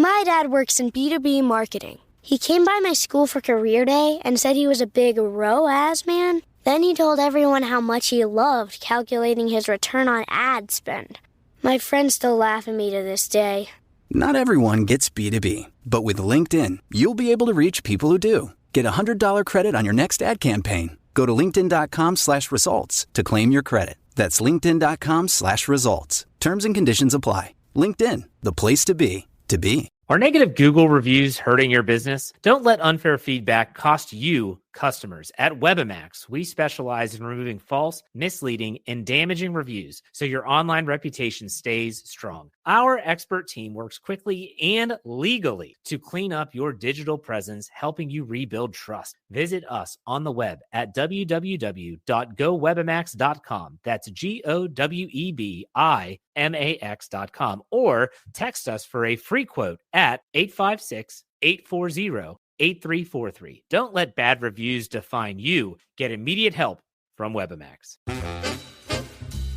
My dad works in B2B marketing. He came by my school for career day and said he was a big ROAS man. Then he told everyone how much he loved calculating his return on ad spend. My friends still laugh at me to this day. Not everyone gets B2B, but with LinkedIn, you'll be able to reach people who do. Get a $100 credit on your next ad campaign. Go to linkedin.com/results to claim your credit. That's linkedin.com/results. Terms and conditions apply. LinkedIn, the place to be, to be. Are negative Google reviews hurting your business? Don't let unfair feedback cost you customers. At Webamax, we specialize in removing false, misleading, and damaging reviews so your online reputation stays strong. Our expert team works quickly and legally to clean up your digital presence, helping you rebuild trust. Visit us on the web at www.gowebamax.com. That's GOWEBIMAX.com, or text us for a free quote at 856-840-8343. Don't let bad reviews define you. Get immediate help from Webamax.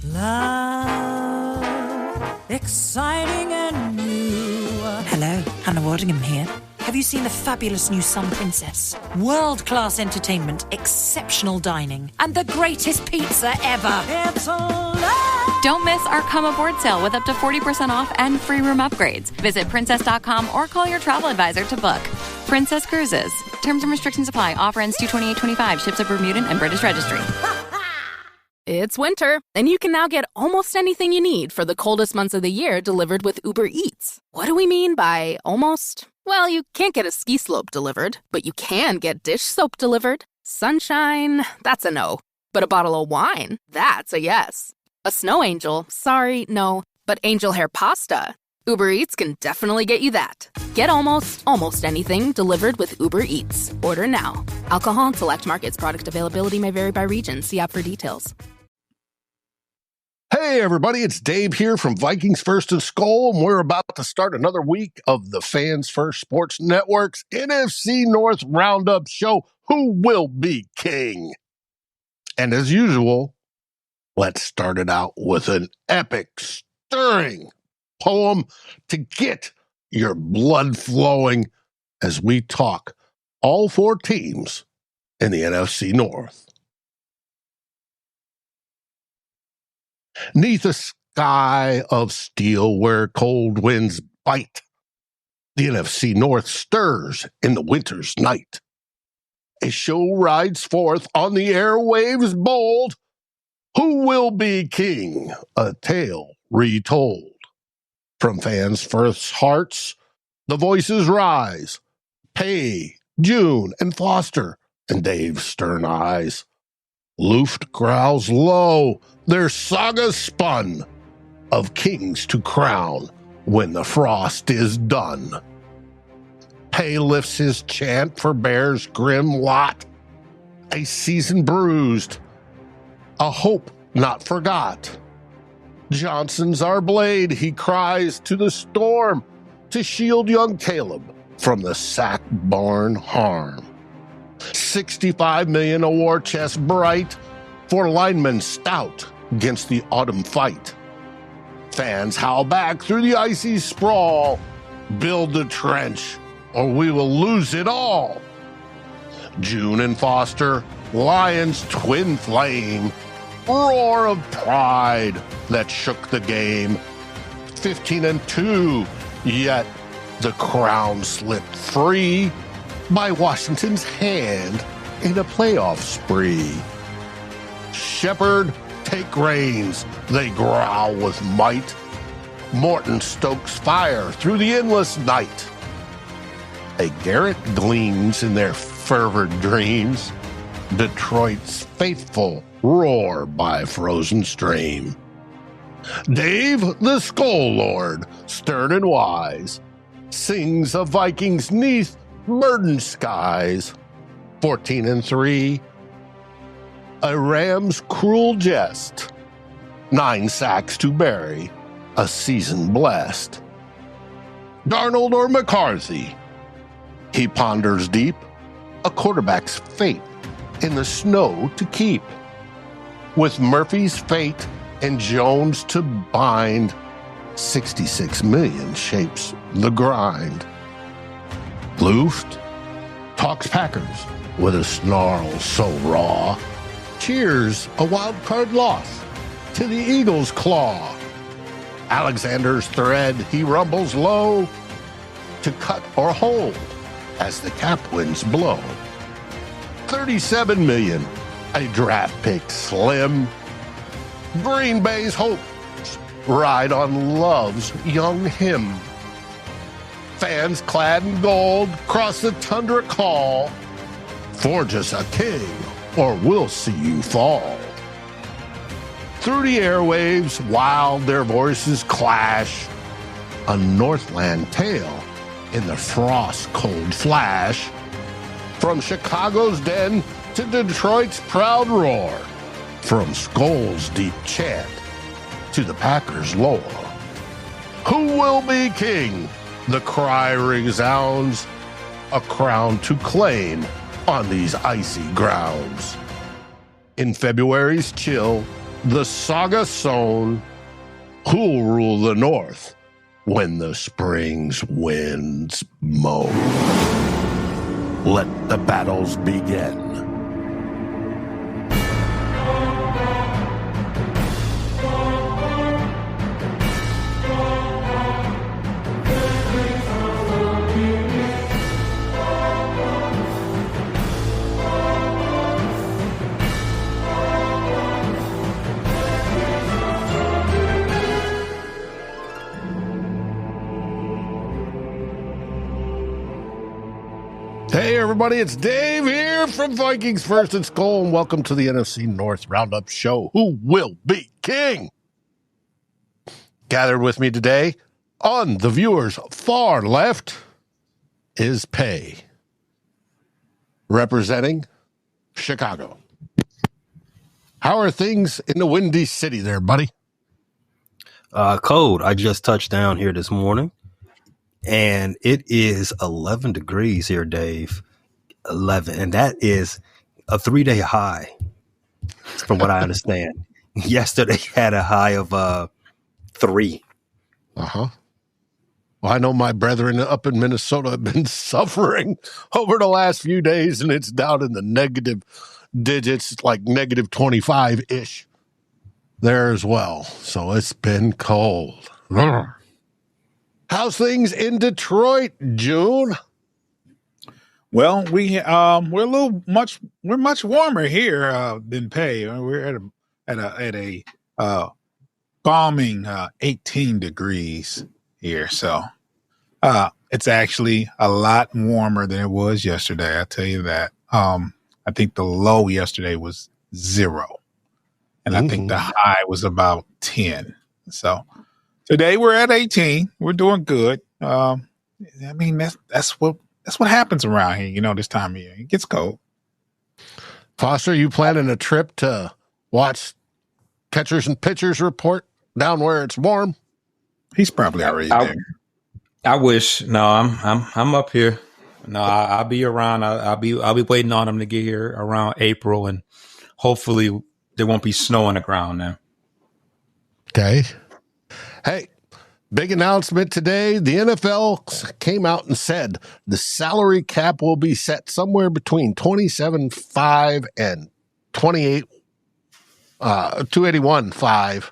Love, exciting and new. Hello, Hannah Waddingham here. Have you seen the fabulous new Sun Princess? World-class entertainment, exceptional dining, and the greatest pizza ever. It's a love. Don't miss our Come Aboard sale with up to 40% off and free room upgrades. Visit princess.com or call your travel advisor to book. Princess Cruises. Terms and restrictions apply. Offer ends 2/28/25. Ships at Bermudan and British Registry. It's winter, and you can now get almost anything you need for the coldest months of the year delivered with Uber Eats. What do we mean by almost? Well, you can't get a ski slope delivered, but you can get dish soap delivered. Sunshine, that's a no. But a bottle of wine, that's a yes. A snow angel, sorry, no. But angel hair pasta, Uber Eats can definitely get you that. Get almost anything delivered with Uber Eats. Order now. Alcohol and select markets. Product availability may vary by region. See app for details. Hey everybody, it's Dave here from Vikings First and SKOL, and we're about to start another week of the Fans First Sports Network's NFC North Roundup show, Who Will Be King? And as usual, let's start it out with an epic, stirring poem to get your blood flowing as we talk all four teams in the NFC North. 'Neath a sky of steel where cold winds bite, the NFC North stirs in the winter's night. A show rides forth on the airwaves bold. Who will be king? A tale retold. From fans' first hearts, the voices rise. Pay, June, and Foster, and Dave's stern eyes. Luft growls low, their saga spun, of kings to crown when the frost is done. Pay lifts his chant for Bear's grim lot, a season bruised, a hope not forgot. Johnson's our blade, he cries to the storm, to shield young Caleb from the sack barn harm. 65 million a war chest bright for linemen stout against the autumn fight. Fans howl back through the icy sprawl, build the trench or we will lose it all. June and Foster, Lions twin flame, roar of pride that shook the game. 15-2, yet the crown slipped free by Washington's hand in a playoff spree. Shepherd, take reins, they growl with might. Morton stokes fire through the endless night. A Garrett gleams in their fervid dreams. Detroit's faithful roar by frozen stream. Dave, the SKOL Lord, stern and wise, sings of Vikings 'neath burdened skies. 14-3, a Rams' cruel jest. 9 sacks to bury, a season blessed. Darnold or McCarthy, he ponders deep, a quarterback's fate in the snow to keep. With Murphy's fate and Jones to bind, 66 million shapes the grind. Luft talks Packers with a snarl so raw. Cheers a wild card loss to the Eagles' claw. Alexander's thread, he rumbles low to cut or hold as the cap winds blow. 37 million, a draft pick slim. Green Bay's hopes ride on love's young hymn. Fans clad in gold cross the tundra call. Forge us a king, or we'll see you fall. Through the airwaves, wild their voices clash. A Northland tale in the frost-cold flash. From Chicago's den to Detroit's proud roar. From SKOL's deep chant to the Packers' lore. Who will be king? The cry resounds. A crown to claim on these icy grounds. In February's chill, the saga sown, who'll rule the North when the spring's winds moan? Let the battles begin. Hey everybody, it's Dave here from Vikings First and SKOL, and welcome to the NFC North Roundup show. Who will be king? Gathered with me today on the viewer's far left is Pay, representing Chicago. How are things in the Windy City there, buddy? Cold. I just touched down here this morning. And it is 11 degrees here, Dave. 11. And that is a 3-day high, from what I understand. Yesterday had a high of 3. Uh-huh. Well, I know my brethren up in Minnesota have been suffering over the last few days, and it's down in the negative digits, like negative 25-ish there as well. So it's been cold. Urgh. How's things in Detroit, June? Well, we're much warmer here than Pay. We're at a balming 18 degrees here, so it's actually a lot warmer than it was yesterday. I'll tell you that. I think the low yesterday was 0, and I think the high was about 10. So today we're at 18. We're doing good. I mean, that's what happens around here, you know, this time of year. It gets cold. Foster, you planning a trip to watch catchers and pitchers report down where it's warm? He's probably already there. I wish. No, I'm up here. No, I'll be around. I'll be waiting on him to get here around April, and hopefully there won't be snow on the ground then. Okay. Hey, big announcement today. The NFL came out and said the salary cap will be set somewhere between 27.5 and 281.5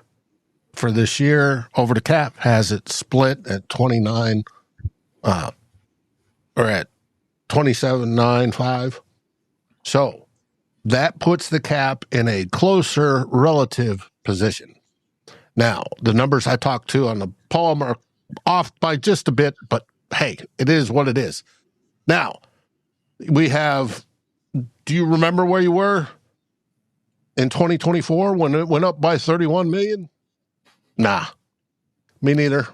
for this year. Over the cap has it split at 29 or at 27.95. So that puts the cap in a closer relative position. Now, the numbers I talked to on the poem are off by just a bit, but hey, it is what it is. Now, we have, do you remember where you were in 2024 when it went up by 31 million? Nah, me neither.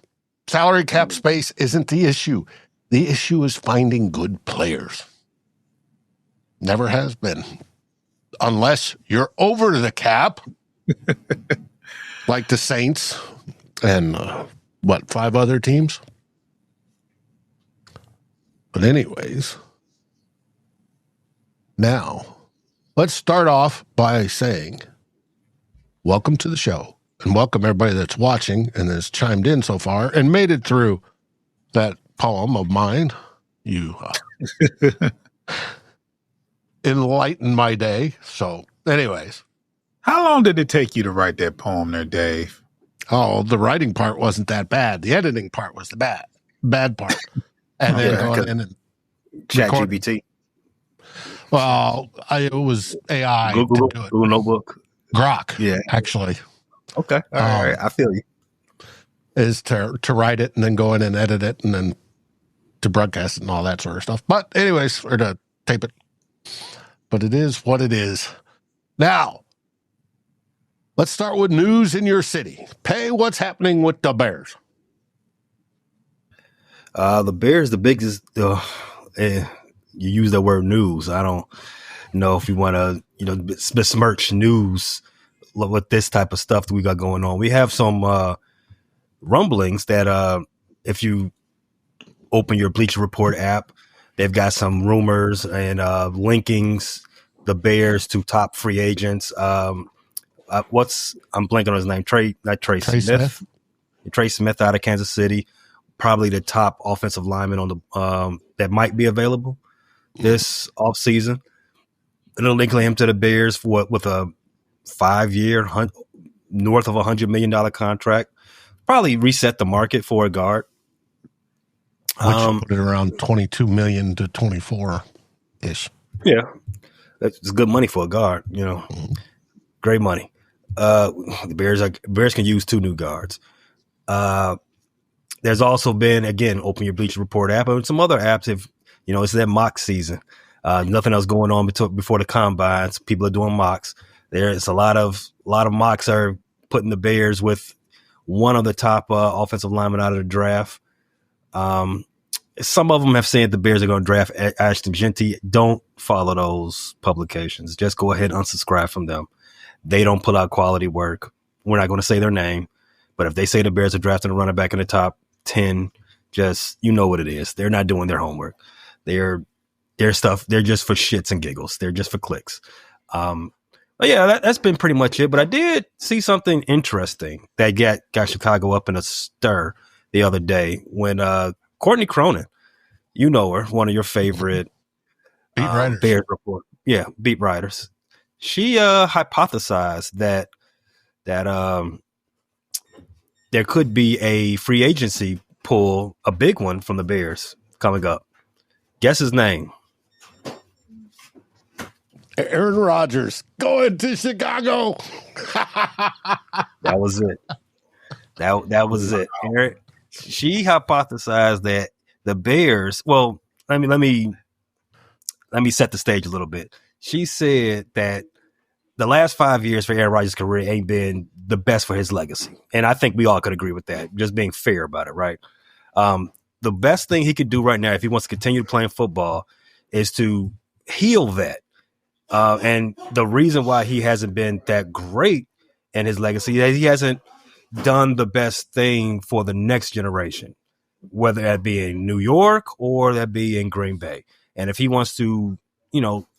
Salary cap space isn't the issue. The issue is finding good players. Never has been. Unless you're over the cap. Like the Saints and, 5 other teams? But anyways, now, let's start off by saying, welcome to the show, and welcome everybody that's watching and has chimed in so far and made it through that poem of mine. You enlightened my day. So, anyways. How long did it take you to write that poem there, Dave? Oh, the writing part wasn't that bad. The editing part was the bad part. And then going in and ChatGPT. Well, it was AI Google, to do it. Google Notebook. Grok, Yeah. actually. Okay. All right. I feel you. Is to write it and then go in and edit it and then to broadcast it and all that sort of stuff. But anyways, or to tape it. But it is what it is. Now, let's start with news in your city. Pay, what's happening with the Bears? The Bears, the biggest, you use the word news. I don't know if you want to, besmirch news with this type of stuff that we got going on. We have some rumblings that if you open your Bleacher Report app, they've got some rumors and linkings the Bears to top free agents. I'm blanking on his name. Trey Smith. Trey Smith out of Kansas City, probably the top offensive lineman on the that might be available this offseason. And they'll link him to the Bears with a 5-year, north of $100 million contract. Probably reset the market for a guard. Which put it around 22 million to 24-ish. Yeah. That's good money for a guard, Great money. The Bears can use 2 new guards. There's also been, again, open your Bleacher Report app and some other apps. If it's that mock season, nothing else going on before the combines. People are doing mocks. There's a lot of mocks are putting the Bears with one of the top offensive linemen out of the draft. Some of them have said the Bears are going to draft Ashton Genty. Don't follow those publications. Just go ahead and unsubscribe from them. They don't put out quality work. We're not going to say their name, but if they say the Bears are drafting a running back in the top 10, just what it is. They're not doing their homework. Their stuff. They're just for shits and giggles. They're just for clicks. But yeah, that's been pretty much it. But I did see something interesting that got Chicago up in a stir the other day when Courtney Cronin, her, one of your favorite beat writers. Bears report. Yeah, beat writers. She hypothesized that there could be a free agency pull, a big one from the Bears coming up. Guess his name. Aaron Rodgers going to Chicago. That was it. That was it. She hypothesized that the Bears. Well, let me set the stage a little bit. She said that the last 5 years for Aaron Rodgers' career ain't been the best for his legacy, and I think we all could agree with that. Just being fair about it, right? The best thing he could do right now, if he wants to continue playing football, is to heal that. And the reason why he hasn't been that great in his legacy is he hasn't done the best thing for the next generation, whether that be in New York or that be in Green Bay. And if he wants to,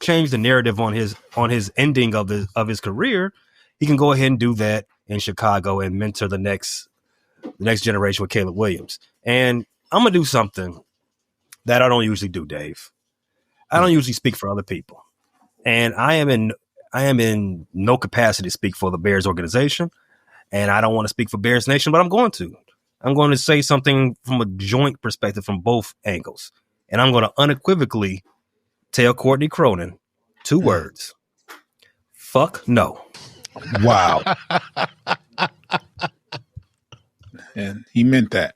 change the narrative on his ending of his career, he can go ahead and do that in Chicago and mentor the next generation with Caleb Williams. And I'm gonna do something that I don't usually do, Dave. I don't usually speak for other people. And I am in no capacity to speak for the Bears organization, and I don't want to speak for Bears Nation, but I'm going to. I'm going to say something from a joint perspective from both angles, and I'm going to unequivocally tell Courtney Cronin 2 words: fuck no. Wow. And he meant that.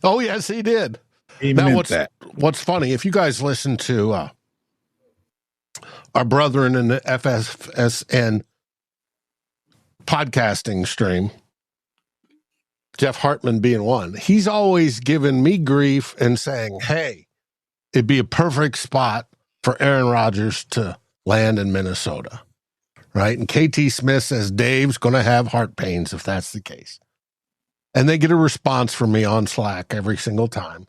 Oh yes, he did. He meant that. What's funny, if you guys listen to our brethren in the FSN podcasting stream, Jeff Hartman being one, he's always given me grief and saying, hey, it'd be a perfect spot for Aaron Rodgers to land in Minnesota, right? And KT Smith says Dave's going to have heart pains if that's the case. And they get a response from me on Slack every single time.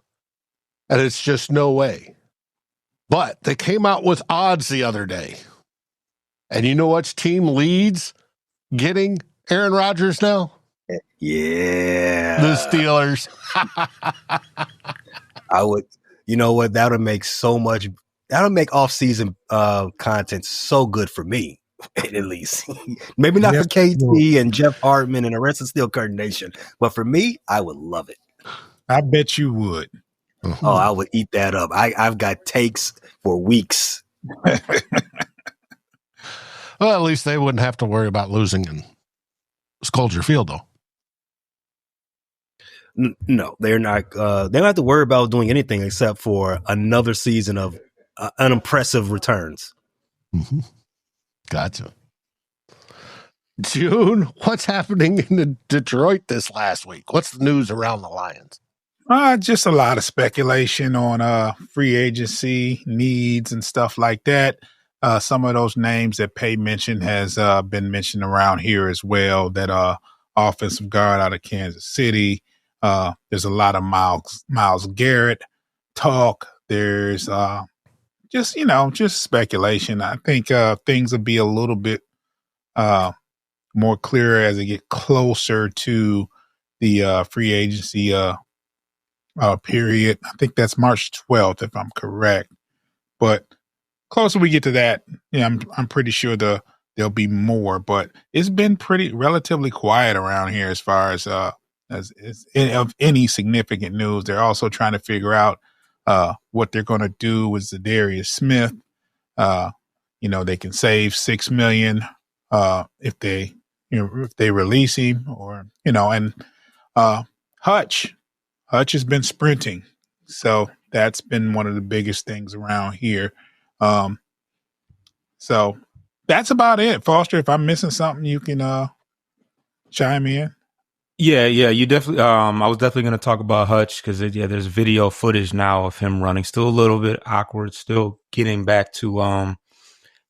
And it's just no way. But they came out with odds the other day. And you know which team leads getting Aaron Rodgers now? Yeah. The Steelers. I would, you know what? That'll make off-season content so good for me, at least. Maybe not for KT and Jeff Hartman and the rest of the Steel Curtain Nation, but for me, I would love it. I bet you would. Mm-hmm. Oh, I would eat that up. I've got takes for weeks. Well, at least they wouldn't have to worry about losing in Soldier Field, though. No, they're not. They don't have to worry about doing anything except for another season of unimpressive returns. Mm-hmm. Gotcha. June, what's happening in Detroit this last week? What's the news around the Lions? Just a lot of speculation on free agency needs and stuff like that. Some of those names that Pay mentioned has been mentioned around here as well. That offensive guard out of Kansas City. There's a lot of Myles Garrett talk. There's just speculation. I think things will be a little bit more clear as they get closer to the free agency period. I think that's March 12th, if I'm correct. But closer we get to that, I'm pretty sure there'll be more. But it's been relatively quiet around here as far as any significant news. They're also trying to figure out what they're going to do with Zadarius Smith. They can save $6 million if they release him, or and Hutch has been sprinting, so that's been one of the biggest things around here. So that's about it. Foster, if I'm missing something, you can chime in. Yeah, you definitely. I was definitely going to talk about Hutch because there's video footage now of him running. Still a little bit awkward. Still getting back to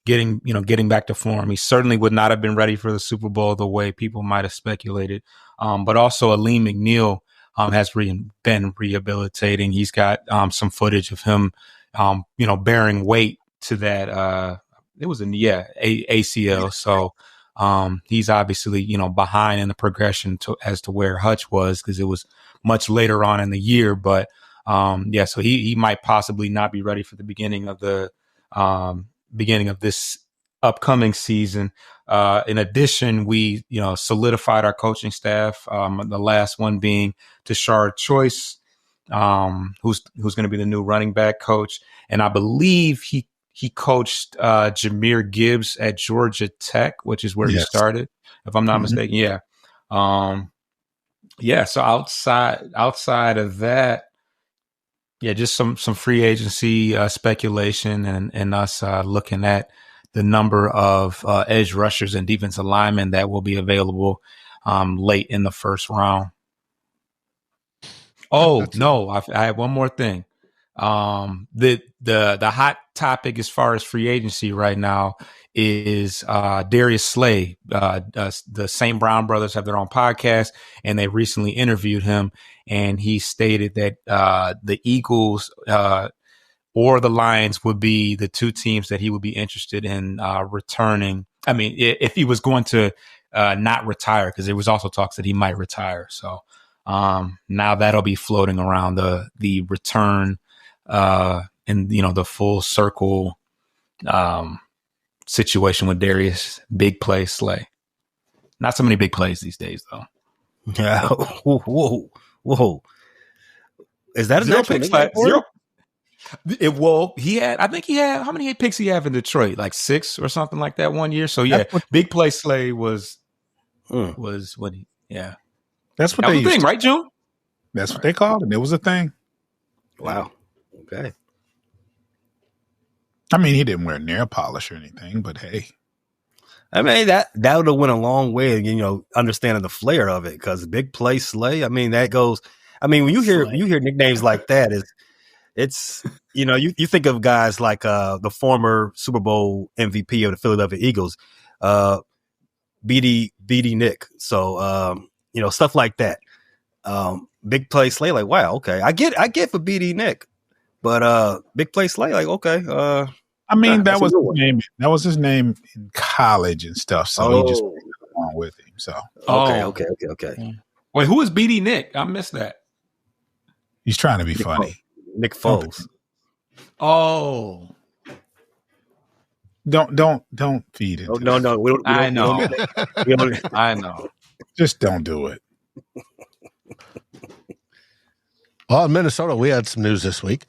getting back to form. He certainly would not have been ready for the Super Bowl the way people might have speculated. But also Aleem McNeil has been rehabilitating. He's got some footage of him, bearing weight to that. It was ACL. So he's obviously, behind in the progression as to where Hutch was, because it was much later on in the year. But so he might possibly not be ready for the beginning of this upcoming season. In addition, we solidified our coaching staff. The last one being Tashard Choice, who's going to be the new running back coach, and I believe he coached Jahmyr Gibbs at Georgia Tech, which is where he started, if I'm not mistaken. Yeah. So outside of that, just some free agency speculation and us looking at the number of edge rushers and defensive linemen that will be available late in the first round. Oh, no, I have one more thing. The hot topic as far as free agency right now is Darius Slay. The St. Brown brothers have their own podcast, and they recently interviewed him, and he stated that the Eagles or the Lions would be the two teams that he would be interested in returning. I mean, if he was going to not retire, because there was also talks that he might retire. So now that'll be floating around the return and the full circle situation with Darius Big Play Slay. Not so many big plays these days, though. Yeah. Whoa. Is that zero picks? Zero. I think he had, how many picks he have in Detroit? Like 6 or something like that one year. So Big Play Slay was what he, That's what that they was the thing, right, June? That's what they called it. It was a thing. Wow. Okay. I mean, he didn't wear nail polish or anything, but hey. I mean, that would have went a long way, understanding the flair of it, because Big Play Slay, I mean, that goes, I mean, when you hear nicknames like that, it's you think of guys like the former Super Bowl MVP of the Philadelphia Eagles, BD Nick. So, stuff like that. Big Play Slay, like, wow, okay. I get for BD Nick, but Big Play Slay, like, okay. I mean, that was his name. That was his name in college and stuff. So he just along with him. So Okay. Wait, who is BD Nick? I missed that. he's trying to be funny. Nick Foles. Oh, Don't feed it. No. I know. I know. Just don't do it. Well, in Minnesota, we had some news this week.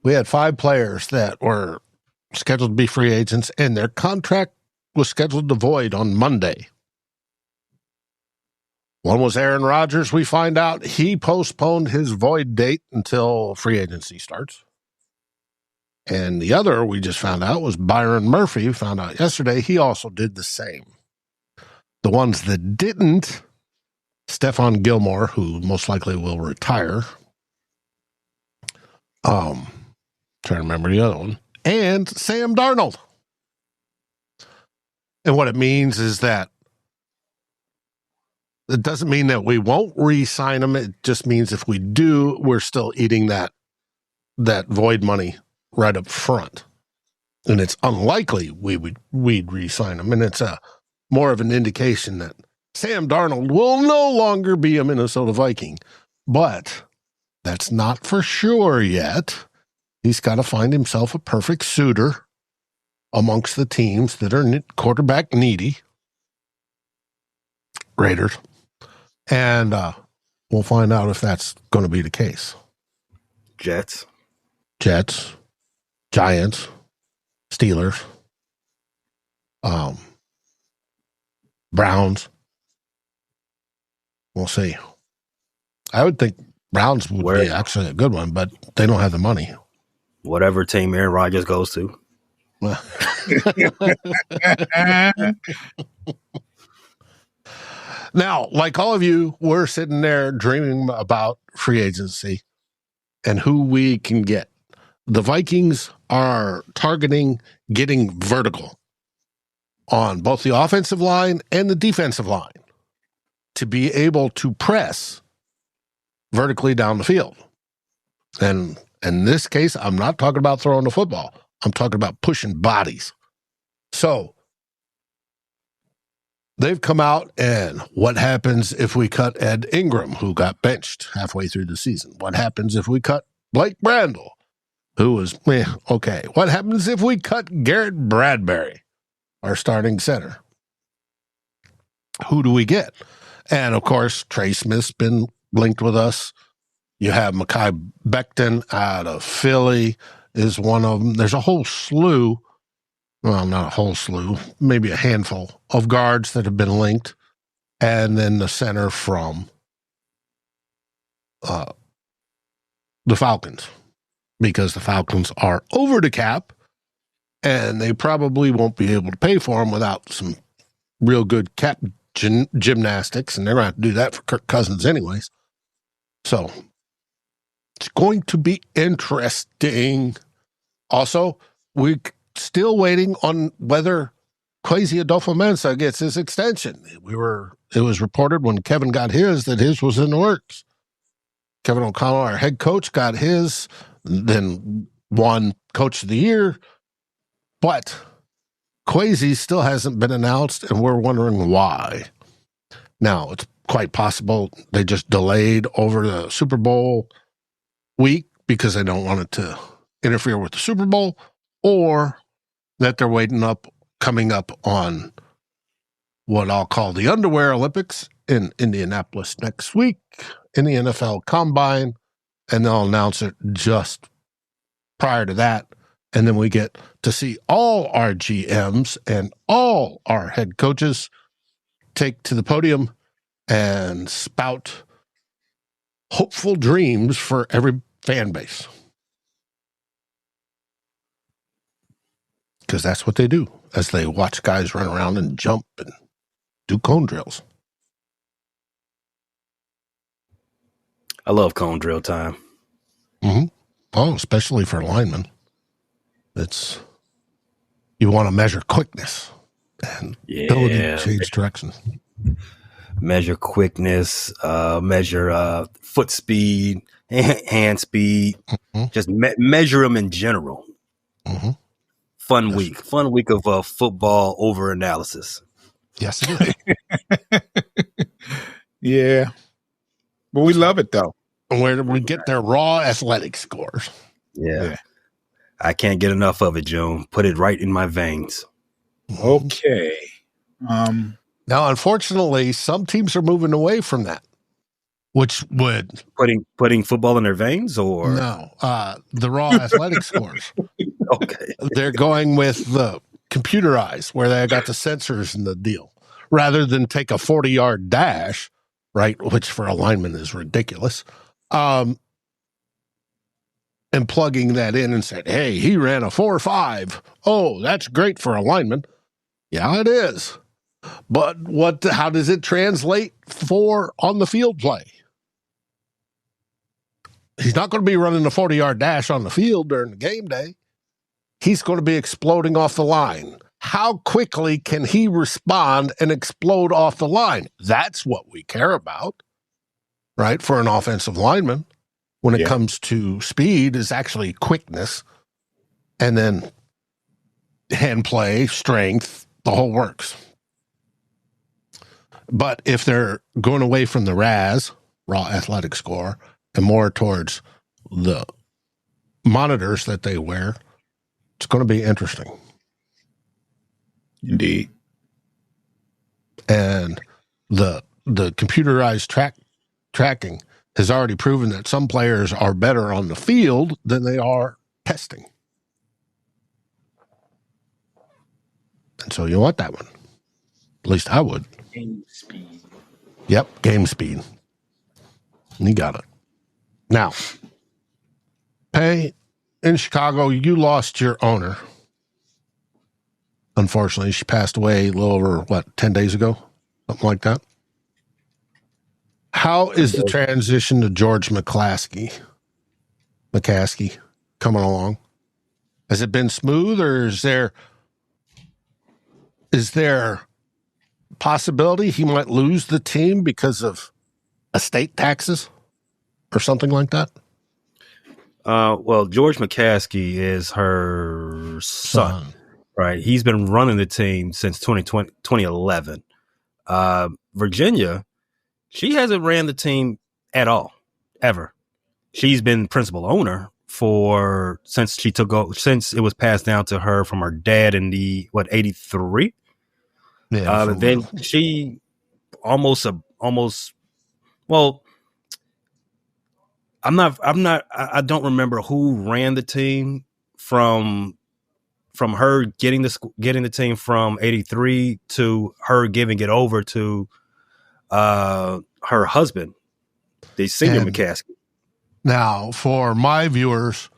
We had 5 players that were scheduled to be free agents, and their contract was scheduled to void on Monday. One was Aaron Rodgers. We find out he postponed his void date until free agency starts. And the other we just found out was Byron Murphy. We found out yesterday he also did the same. The ones that didn't, Stephon Gilmore, who most likely will retire. Trying to remember the other one. And Sam Darnold. And what it means is that it doesn't mean that we won't re-sign them. It just means if we do, we're still eating that void money right up front. And it's unlikely we'd re-sign them. And it's more of an indication that Sam Darnold will no longer be a Minnesota Viking. But that's not for sure yet. He's got to find himself a perfect suitor amongst the teams that are quarterback needy. Raiders. And we'll find out if that's going to be the case. Jets. Giants. Steelers. Browns. We'll see. I would think Browns would be actually a good one, but they don't have the money. Whatever team Aaron Rodgers goes to. Now, like all of you, we're sitting there dreaming about free agency and who we can get. The Vikings are targeting getting vertical on both the offensive line and the defensive line to be able to press vertically down the field. And in this case, I'm not talking about throwing the football. I'm talking about pushing bodies. So they've come out, and what happens if we cut Ed Ingram, who got benched halfway through the season? What happens if we cut Blake Brandel, who was, okay. What happens if we cut Garrett Bradbury, our starting center? Who do we get? And, of course, Trey Smith's been linked with us. You have Mekhi Becton out of Philly is one of them. There's a whole slew, well, not a whole slew, maybe a handful of guards that have been linked. And then the center from the Falcons, because the Falcons are over the cap and they probably won't be able to pay for them without some real good cap gymnastics. And they're going to have to do that for Kirk Cousins anyways. So it's going to be interesting. Also, we're still waiting on whether Kwesi Adolfo-Mensah gets his extension. It was reported when Kevin got his that his was in the works. Kevin O'Connell, our head coach, got his, then won Coach of the Year. But Kwesi still hasn't been announced, and we're wondering why. Now, it's quite possible they just delayed over the Super Bowl week because they don't want it to interfere with the Super Bowl, or that they're coming up on what I'll call the Underwear Olympics in Indianapolis next week in the NFL Combine, and they'll announce it just prior to that. And then we get to see all our GMs and all our head coaches take to the podium and spout hopeful dreams for every fan base. Because that's what they do as they watch guys run around and jump and do cone drills. I love cone drill time. Mm-hmm. Oh, especially for linemen. You want to measure quickness and ability to change direction. Measure quickness, measure foot speed, hand speed, just measure them in general. Mm-hmm. Fun week of football over analysis. Yes, it is. Yeah. But we love it, though. Where we get their raw athletic scores. Yeah. I can't get enough of it, Joan. Put it right in my veins. Okay. Now, unfortunately, some teams are moving away from that, which would putting football in their veins, or the raw athletic scores. Okay, they're going with the computerized, where they got the sensors in the deal, rather than take a 40-yard dash, right? Which for a lineman is ridiculous. And plugging that in and said, "Hey, he ran a 4.5. Oh, that's great for a lineman." Yeah, it is. But how does it translate for on the field play? He's not going to be running a 40-yard dash on the field during the game day. He's going to be exploding off the line. How quickly can he respond and explode off the line? That's what we care about, right? For an offensive lineman, when it comes to speed, is actually quickness, and then hand play, strength, the whole works. But if they're going away from the raw athletic score, and more towards the monitors that they wear, it's going to be interesting. Indeed. And the computerized tracking has already proven that some players are better on the field than they are testing. And so you want that one. At least I would. Game speed. Yep, game speed. You got it. Now, Pay, in Chicago, you lost your owner. Unfortunately, she passed away a little over, 10 days ago? Something like that. How is the transition to George McCaskey coming along? Has it been smooth, or is there possibility he might lose the team because of estate taxes or something like that? Well, George McCaskey is her son, right? He's been running the team since 2011. Virginia, she hasn't ran the team at all, ever. She's been principal owner since it was passed down to her from her dad in the 83. Yeah. Then she almost. Well, I don't remember who ran the team from her getting the team from 83 to her giving it over to her husband, the senior McCaskey. Now, for my viewers,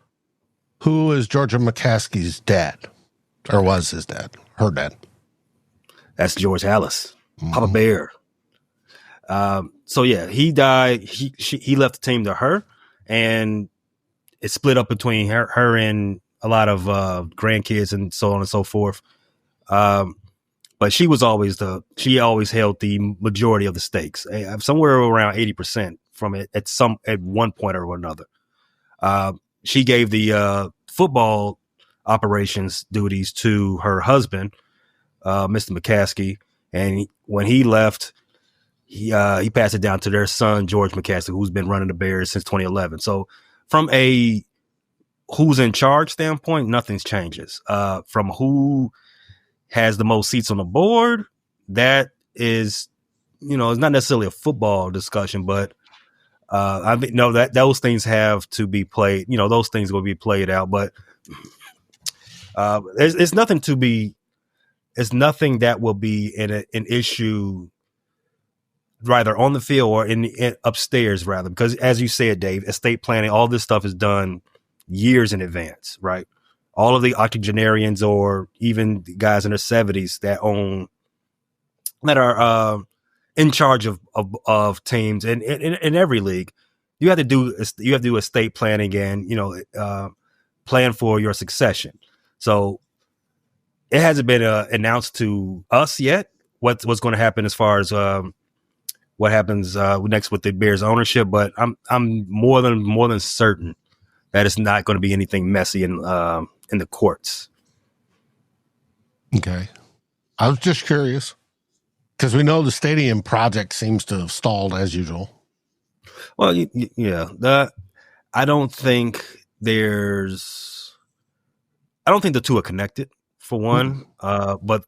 who is Georgia McCaskey's dad, or was his dad, her dad? That's George Hallis, Papa Bear. So yeah, he died. He left the team to her, and it split up between her and a lot of grandkids and so on and so forth. But she always held the majority of the stakes, somewhere around 80% from it at one point or another. She gave the football operations duties to her husband, Mr. McCaskey, and when he left, he passed it down to their son, George McCaskey, who's been running the Bears since 2011. So from a who's in charge standpoint, nothing's changes. From who has the most seats on the board, that is, it's not necessarily a football discussion, but I think that those things have to be played. Those things will be played out, but it's nothing to be. It's nothing that will be an issue, rather on the field or in upstairs, rather, because as you said, Dave, estate planning, all this stuff is done years in advance, right? All of the octogenarians or even the guys in their 70s that are in charge of teams in every league, you have to do estate planning and plan for your succession. So it hasn't been announced to us yet what's going to happen as far as what happens next with the Bears ownership, but I'm more than certain that it's not going to be anything messy in the courts. Okay, I was just curious. Because we know the stadium project seems to have stalled as usual. Well, yeah. I don't think the two are connected, for one. But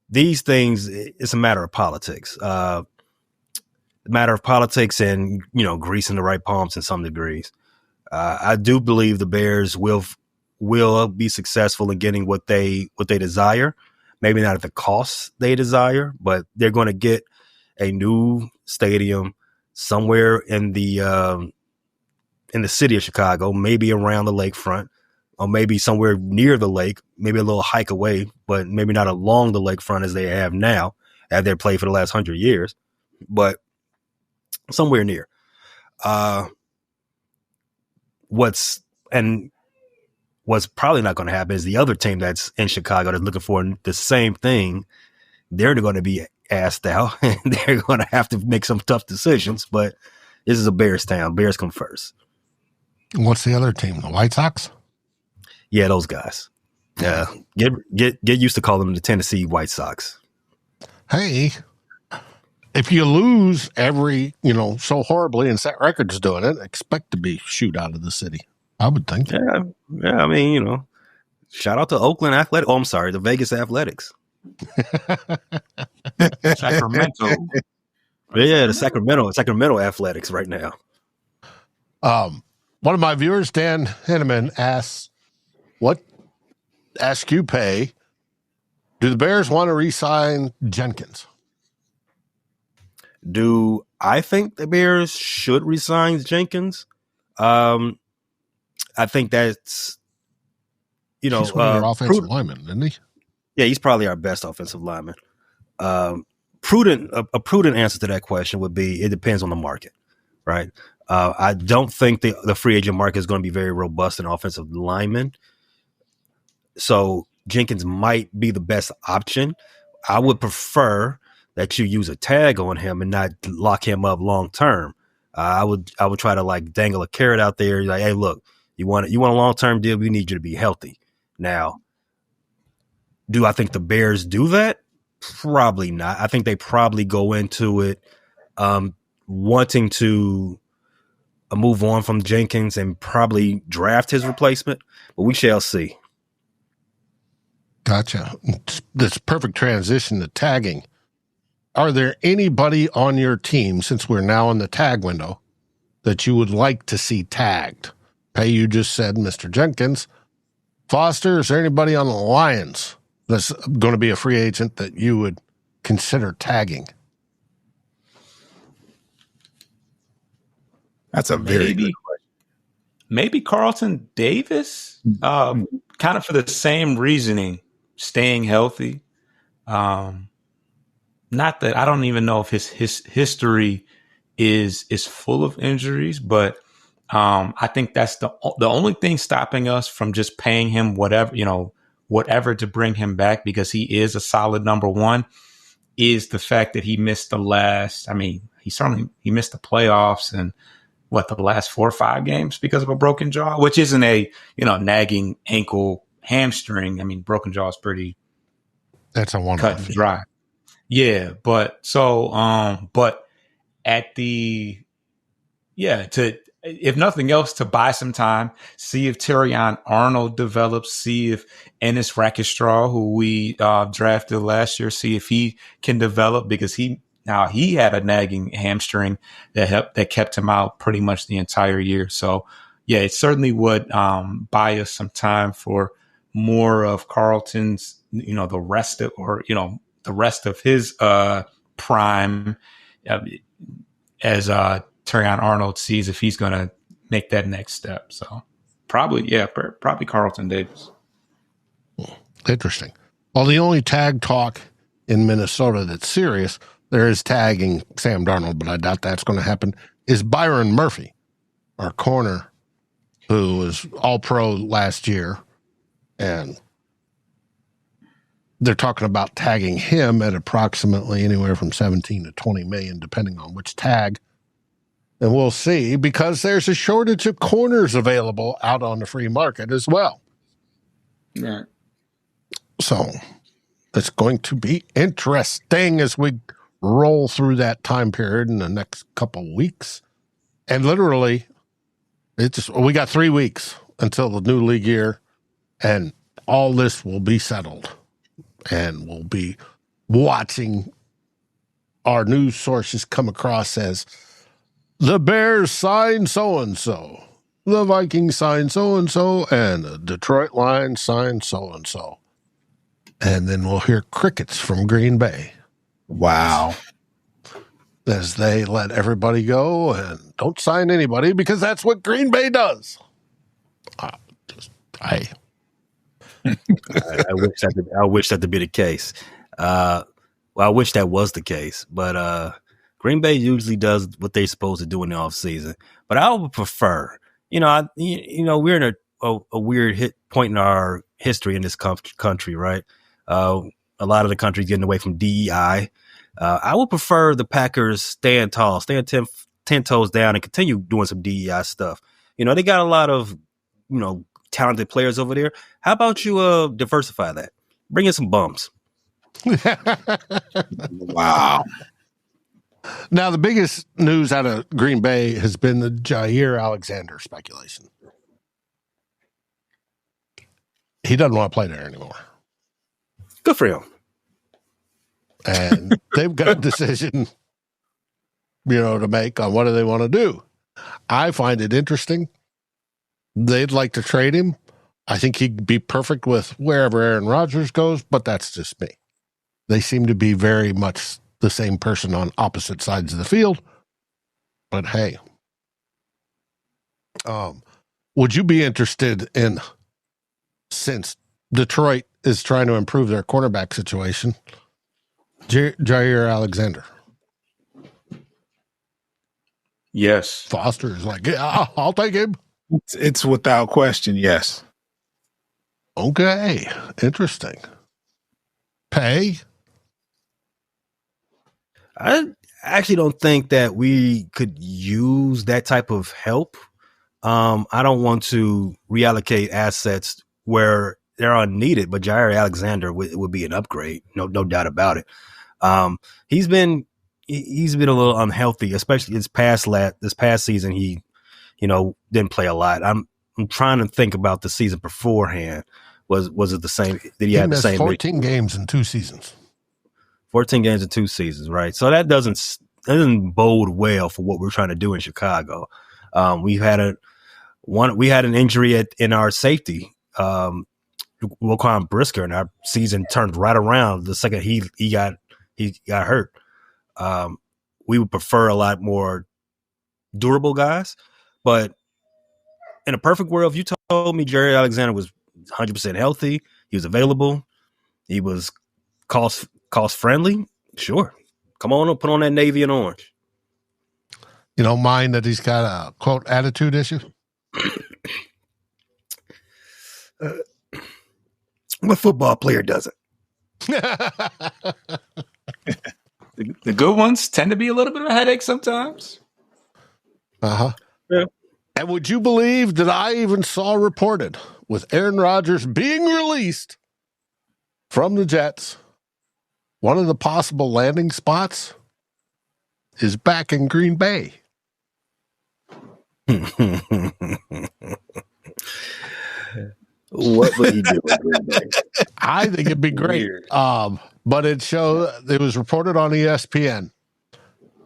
these things, it's a matter of politics. A matter of politics and, greasing the right palms in some degrees. I do believe the Bears will be successful in getting what they desire. Maybe not at the cost they desire, but they're going to get a new stadium somewhere in the city of Chicago, maybe around the lakefront, or maybe somewhere near the lake, maybe a little hike away, but maybe not along the lakefront as they have now, as they've played for the last 100 years, but somewhere near. What's probably not going to happen is the other team that's in Chicago that's looking for the same thing. They're going to be asked out, and they're going to have to make some tough decisions. But this is a Bears town. Bears come first. What's the other team? The White Sox? Yeah, those guys. Get used to calling them the Tennessee White Sox. Hey, if you lose every, so horribly and set records doing it, expect to be shoot out of the city. I would think. Yeah. I mean, shout out to Oakland Athletic. Oh, I'm sorry, the Vegas Athletics. Sacramento. Yeah, the Sacramento Athletics right now. One of my viewers, Dan Henneman, asks, ask you, Pay, do the Bears want to re-sign Jenkins? Do I think the Bears should re-sign Jenkins? I think that's, he's one of your offensive linemen, isn't he? Yeah, he's probably our best offensive lineman. A prudent answer to that question would be it depends on the market, right? I don't think the free agent market is going to be very robust in offensive linemen. So Jenkins might be the best option. I would prefer that you use a tag on him and not lock him up long term. I would try to dangle a carrot out there. Like, hey, look, you want a long term deal? We need you to be healthy. Now, do I think the Bears do that? Probably not. I think they probably go into it wanting to move on from Jenkins and probably draft his replacement, but we shall see. Gotcha. This perfect transition to tagging. Are there anybody on your team, since we're now in the tag window, that you would like to see tagged? Pay, you just said Mr. Jenkins. Foster, is there anybody on the Lions that's going to be a free agent that you would consider tagging? That's a very good question. Maybe Carlton Davis, kind of for the same reasoning, staying healthy. Not that I don't even know if his history is full of injuries, but I think that's the only thing stopping us from just paying him whatever to bring him back, because he is a solid number one, is the fact that he missed he missed the playoffs and the last 4 or 5 games because of a broken jaw, which isn't a, nagging ankle hamstring. I mean, broken jaw is pretty that's a one cut and dry. Yeah. But if nothing else, to buy some time, see if Terrion Arnold develops, see if Ennis Rakestraw, who we drafted last year, see if he can develop, because he had a nagging hamstring that kept him out pretty much the entire year. So yeah, it certainly would buy us some time for more of Carlton's, the rest of his prime, as Terrion Arnold sees if he's going to make that next step. So probably Carlton Davis. Interesting. Well, the only tag talk in Minnesota that's serious, there is tagging Sam Darnold, but I doubt that's going to happen, is Byron Murphy, our corner, who was all-pro last year, and they're talking about tagging him at approximately anywhere from 17 to 20 million, depending on which tag. And we'll see, because there's a shortage of corners available out on the free market as well. Yeah. So it's going to be interesting as we roll through that time period in the next couple weeks. And literally, we got 3 weeks until the new league year, and all this will be settled. And we'll be watching our news sources come across as the Bears signed so-and-so, the Vikings signed so-and-so, and the Detroit Lions signed so-and-so. And then we'll hear crickets from Green Bay. Wow. As they let everybody go and don't sign anybody because that's what Green Bay does. I wish that to be the case. Well, I wish that was the case, but Green Bay usually does what they're supposed to do in the offseason. But I would prefer, we're in a weird point in our history in this country, right? A lot of the country's getting away from DEI. I would prefer the Packers stand tall, stand 10 toes down, and continue doing some DEI stuff. They got a lot of, talented players over there. How about you diversify that? Bring in some bums. Wow. Now, the biggest news out of Green Bay has been the Jair Alexander speculation. He doesn't want to play there anymore. Good for him. And they've got a decision, to make on what do they want to do. I find it interesting. They'd like to trade him. I think he'd be perfect with wherever Aaron Rodgers goes, but that's just me. They seem to be very much the same person on opposite sides of the field. But hey, would you be interested in, since Detroit is trying to improve their cornerback situation, Jair Alexander? Yes. Foster is like, yeah, I'll take him. It's without question, yes. Okay, interesting. Pay? I actually don't think that we could use that type of help. I don't want to reallocate assets where they're unneeded, but Jair Alexander would be an upgrade, no doubt about it. He's been a little unhealthy, especially this past season. He, didn't play a lot. I'm trying to think about the season beforehand. Was it the same? Did he have the same? 14 games in 2 seasons. 14 games in 2 seasons, right? So that doesn't bode well for what we're trying to do in Chicago. We had an injury in our safety, Wilquan Brisker, and our season turned right around the second he got hurt. We would prefer a lot more durable guys, but in a perfect world, if you told me Jair Alexander was 100% healthy, he was available, he was cost friendly, sure, come on, put on that navy and orange. You don't mind that he's got a quote attitude issue? What football player doesn't? The good ones tend to be a little bit of a headache sometimes. Uh-huh. Yeah. And would you believe that I even saw reported with Aaron Rodgers being released from the Jets, one of the possible landing spots is back in Green Bay. What would he do in Green Bay? I think it'd be great. But it was reported on ESPN.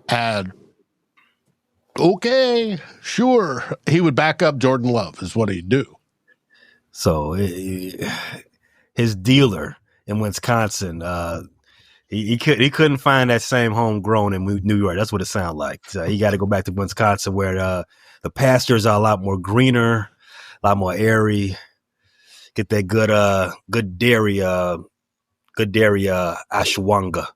And okay, sure, he would back up Jordan Love is what he'd do. So his dealer in Wisconsin, he couldn't find that same homegrown in New York. That's what it sounded like. So he got to go back to Wisconsin where the pastures are a lot more greener, a lot more airy. Get that good dairy ashwanga.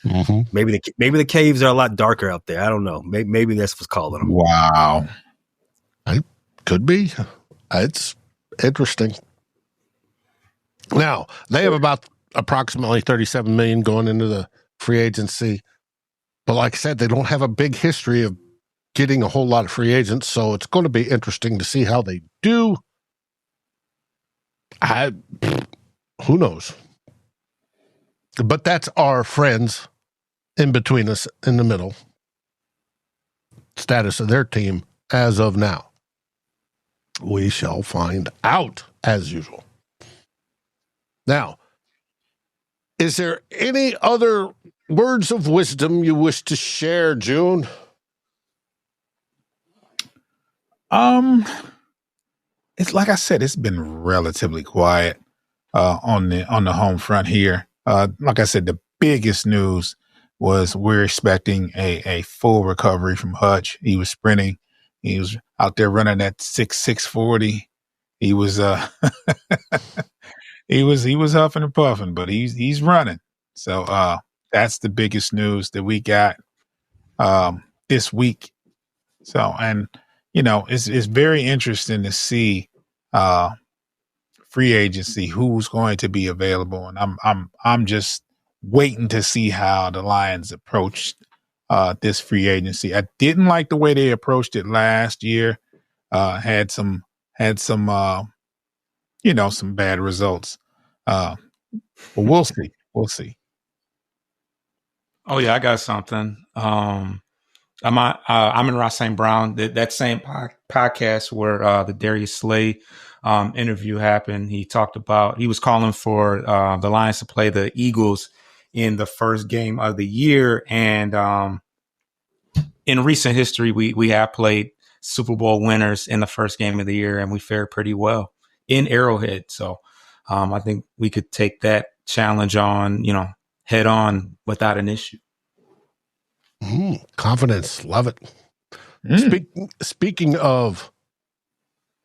Mm-hmm. Maybe the caves are a lot darker out there. I don't know. Maybe that's what's calling them. Wow. It could be. It's interesting. Now, they have about approximately $37 million going into the free agency. But like I said, they don't have a big history of getting a whole lot of free agents, so it's going to be interesting to see how they do. Who knows? But that's our friends in between us in the middle. Status of their team as of now. We shall find out as usual. Now, is there any other words of wisdom you wish to share, June? It's like I said, it's been relatively quiet on the home front here. Like I said, the biggest news was we're expecting a full recovery from Hutch. He was sprinting. He was out there running at 6:40. He was he was huffing and puffing, but he's running. So that's the biggest news that we got this week. So, and it's very interesting to see free agency, who's going to be available, and I'm just waiting to see how the Lions approached this free agency. I didn't like the way they approached it last year. Had some some bad results. But we'll see. We'll see. Oh yeah, I got something. I'm in Ross St. Brown. That same podcast where the Darius Slay interview happened. He was calling for the Lions to play the Eagles in the first game of the year. And in recent history, we have played Super Bowl winners in the first game of the year, and we fared pretty well in Arrowhead. So I think we could take that challenge on, head on without an issue. Confidence. Love it. Speaking of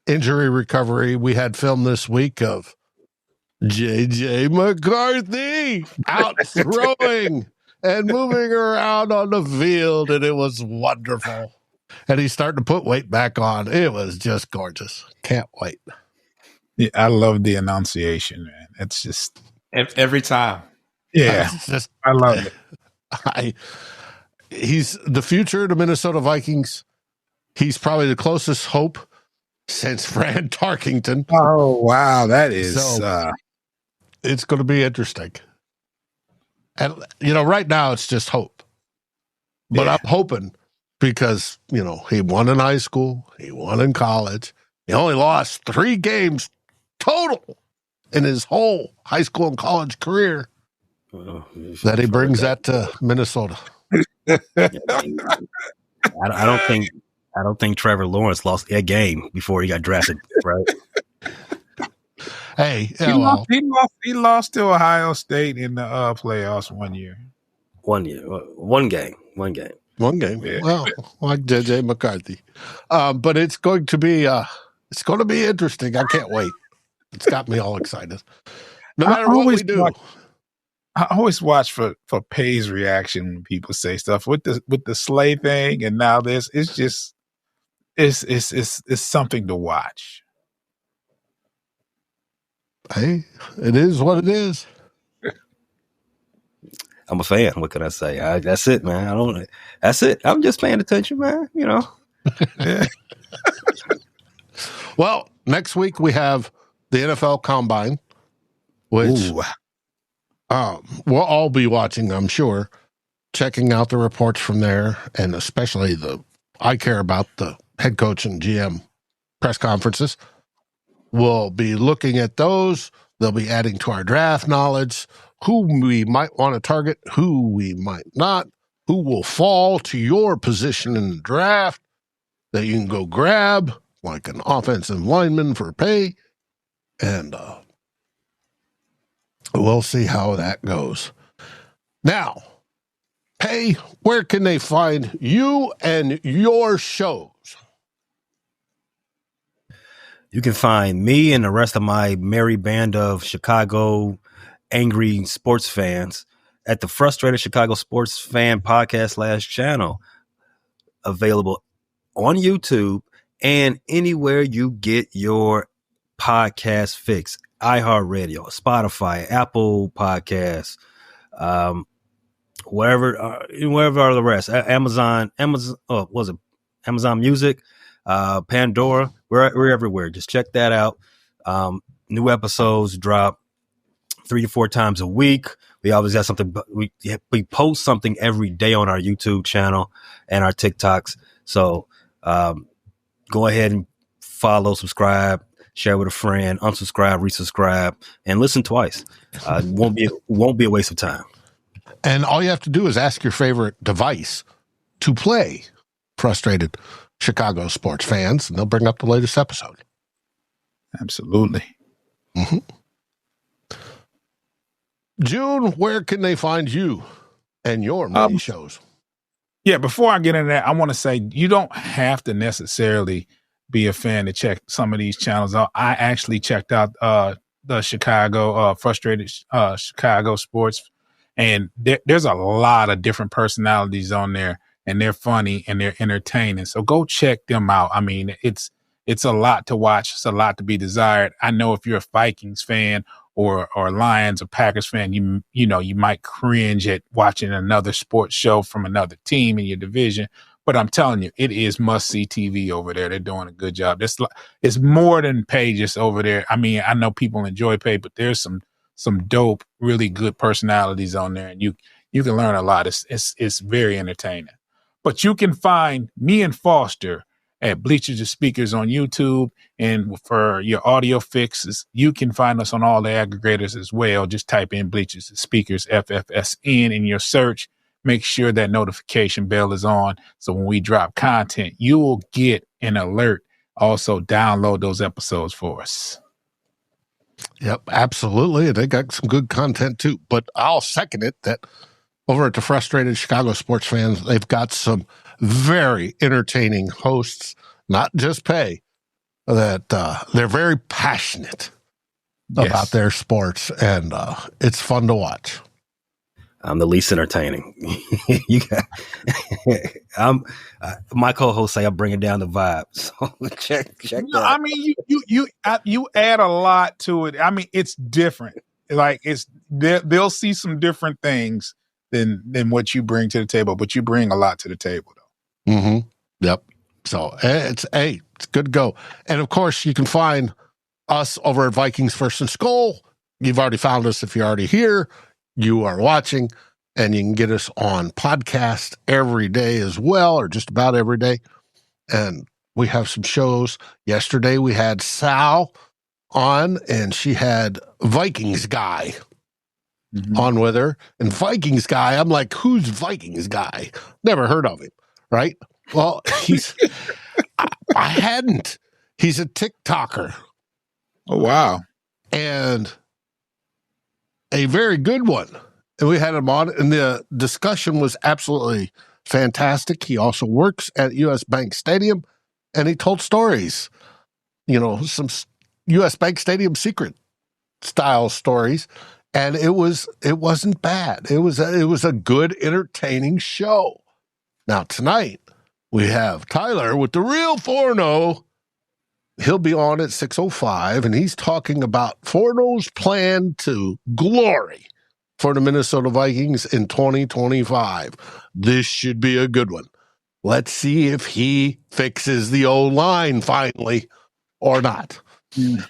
injury recovery, we had film this week of J.J. McCarthy out throwing and moving around on the field, and it was wonderful. And he's starting to put weight back on. It was just gorgeous. Can't wait. Yeah, I love the enunciation, man. It's just every time. Yeah, I love it. He's the future of the Minnesota Vikings. He's probably the closest hope since Fran Tarkington. Oh, wow. That is... it's going to be interesting. And, right now it's just hope. But yeah. I'm hoping because, he won in high school. He won in college. He only lost 3 games total in his whole high school and college career. That he brings that to Minnesota. I don't think Trevor Lawrence lost a game before he got drafted, right? Hey, he lost to Ohio State in the playoffs 1 year. 1 year, one game. Yeah. Well, like J.J. McCarthy, but it's going to be interesting. I can't wait. It's got me all excited. No matter what we do. I always watch for Pay's reaction when people say stuff with the Slay thing, and now this. It's just it's something to watch. Hey, it is what it is. I'm a fan. What can I say? That's it, man. That's it. I'm just paying attention, man. Well, next week we have the NFL Combine, which we'll all be watching, I'm sure, checking out the reports from there, and especially I care about the head coach and GM press conferences. We'll be looking at those. They'll be adding to our draft knowledge, who we might want to target, who we might not, who will fall to your position in the draft that you can go grab, like an offensive lineman for pay, and we'll see how that goes. Now, hey, where can they find you and your shows? You can find me and the rest of my merry band of Chicago angry sports fans at the Frustrated Chicago Sports Fan Podcast /channel, available on YouTube and anywhere you get your podcast fix. iHeartRadio, Spotify, Apple Podcasts, wherever are the rest. Amazon, Amazon Music, Pandora. We're everywhere. Just check that out. New episodes drop 3 to 4 times a week. We always have something. We post something every day on our YouTube channel and our TikToks. So go ahead and follow, subscribe, share with a friend, unsubscribe, resubscribe, and listen twice. It won't be a waste of time. And all you have to do is ask your favorite device to play Frustrated Chicago Sports Fans, and they'll bring up the latest episode. Absolutely. Mm-hmm. June, where can they find you and your many shows? Yeah, before I get into that, I want to say you don't have to necessarily be a fan to check some of these channels out. I actually checked out the Chicago Frustrated Chicago Sports, and there's a lot of different personalities on there, and they're funny and they're entertaining. So go check them out. I mean, it's a lot to watch. It's a lot to be desired. I know if you're a Vikings fan or Lions or Packers fan, you know, you might cringe at watching another sports show from another team in your division. But I'm telling you, it is must-see TV over there. They're doing a good job. It's more than pay just over there. I mean, I know people enjoy pay, but there's some dope, really good personalities on there, and you can learn a lot. It's very entertaining. But you can find me and Foster at Bleachers and Speakers on YouTube, and for your audio fixes, you can find us on all the aggregators as well. Just type in Bleachers and Speakers FFSN in your search. Make sure that notification bell is on, so when we drop content, you will get an alert. Also, download those episodes for us. Yep, absolutely. They got some good content too. But I'll second it that over at the Frustrated Chicago Sports Fans, they've got some very entertaining hosts, not just pay, that they're very passionate about their sports, and it's fun to watch. I'm the least entertaining. My co-hosts say I'm bringing down the vibe. So check that. I mean, you add a lot to it. I mean, it's different. Like they'll see some different things than what you bring to the table, but you bring a lot to the table, though. Mm-hmm. Yep. So it's good to go. And of course, you can find us over at Vikings First and SKOL. You've already found us if you're already here. You are watching, and you can get us on podcast every day as well, or just about every day. And we have some shows. Yesterday we had Sal on, and she had Vikings Guy on with her. And Vikings Guy, I'm like, who's Vikings Guy? Never heard of him, right? Well, I hadn't. He's a TikToker. Oh, wow. And a very good one. And we had him on, and the discussion was absolutely fantastic. He also works at US Bank Stadium, and he told stories, some US Bank Stadium secret style stories, and it wasn't bad. It was a good, entertaining show. Now tonight we have Tyler with the Real Forno. He'll be on at 6:05, and he's talking about Forno's plan to glory for the Minnesota Vikings in 2025. This should be a good one. Let's see if he fixes the O-line finally or not.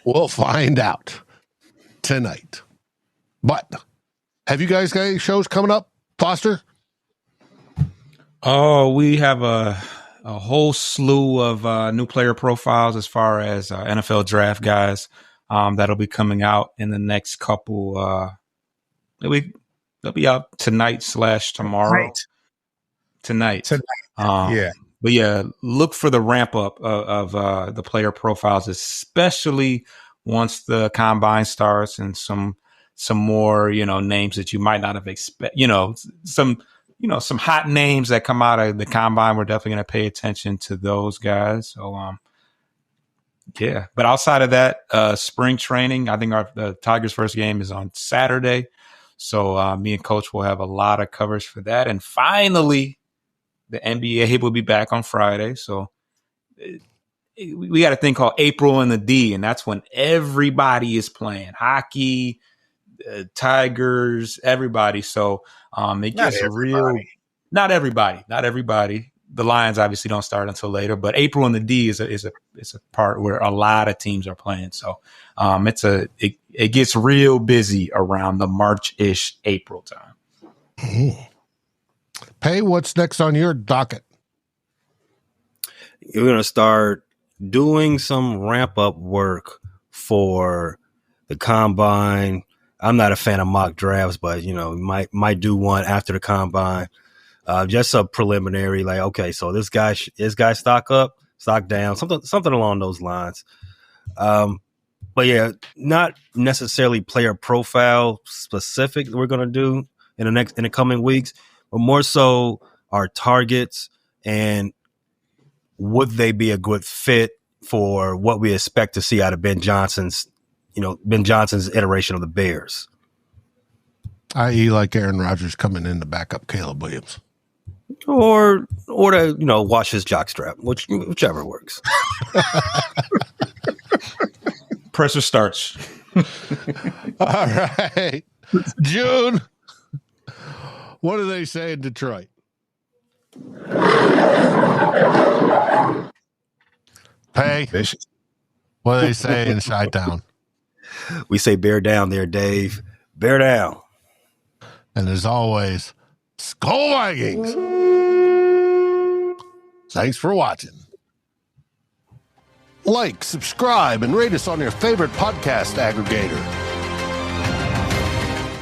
We'll find out tonight. But have you guys got any shows coming up, Foster? Oh, we have a whole slew of new player profiles as far as NFL draft guys that'll be coming out in the next couple. They'll be out tonight/tomorrow. Tonight. Yeah. But yeah, look for the ramp up of the player profiles, especially once the combine starts, and some more, names that you might not have expected, some hot names that come out of the combine. We're definitely going to pay attention to those guys. So, yeah. But outside of that, spring training, I think the Tigers' first game is on Saturday. So me and Coach will have a lot of coverage for that. And finally, the NBA will be back on Friday. So we got a thing called April in the D, and that's when everybody is playing hockey, Tigers, everybody. So it gets real. Not everybody. the Lions obviously don't start until later, but April in the D is a part where a lot of teams are playing. So it gets real busy around the March-ish April time. Pay, what's next on your docket? You're going to start doing some ramp-up work for the combine. I'm not a fan of mock drafts, but, might do one after the combine. Just a preliminary, like, okay, so this guy stock up, stock down, something along those lines. But yeah, not necessarily player profile specific that we're going to do in the coming weeks, but more so our targets and would they be a good fit for what we expect to see out of Ben Johnson's iteration of the Bears. I.e. like Aaron Rodgers coming in to back up Caleb Williams. Or to, wash his jockstrap, whichever works. Pressure starts. All right. June, what do they say in Detroit? Pay. Vicious. What do they say in Chi-Town? We say bear down there, Dave. Bear down. And as always, SKOL Vikings. Thanks for watching. Like, subscribe, and rate us on your favorite podcast aggregator.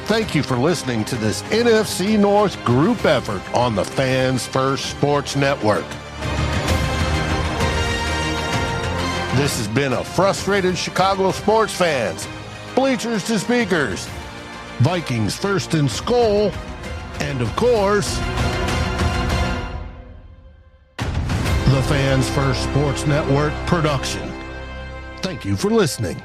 Thank you for listening to this NFC North group effort on the Fans First Sports Network. This has been a frustrated Chicago sports fans, bleachers to speakers, Vikings First and SKOL, and of course, the Fans First Sports Network production. Thank you for listening.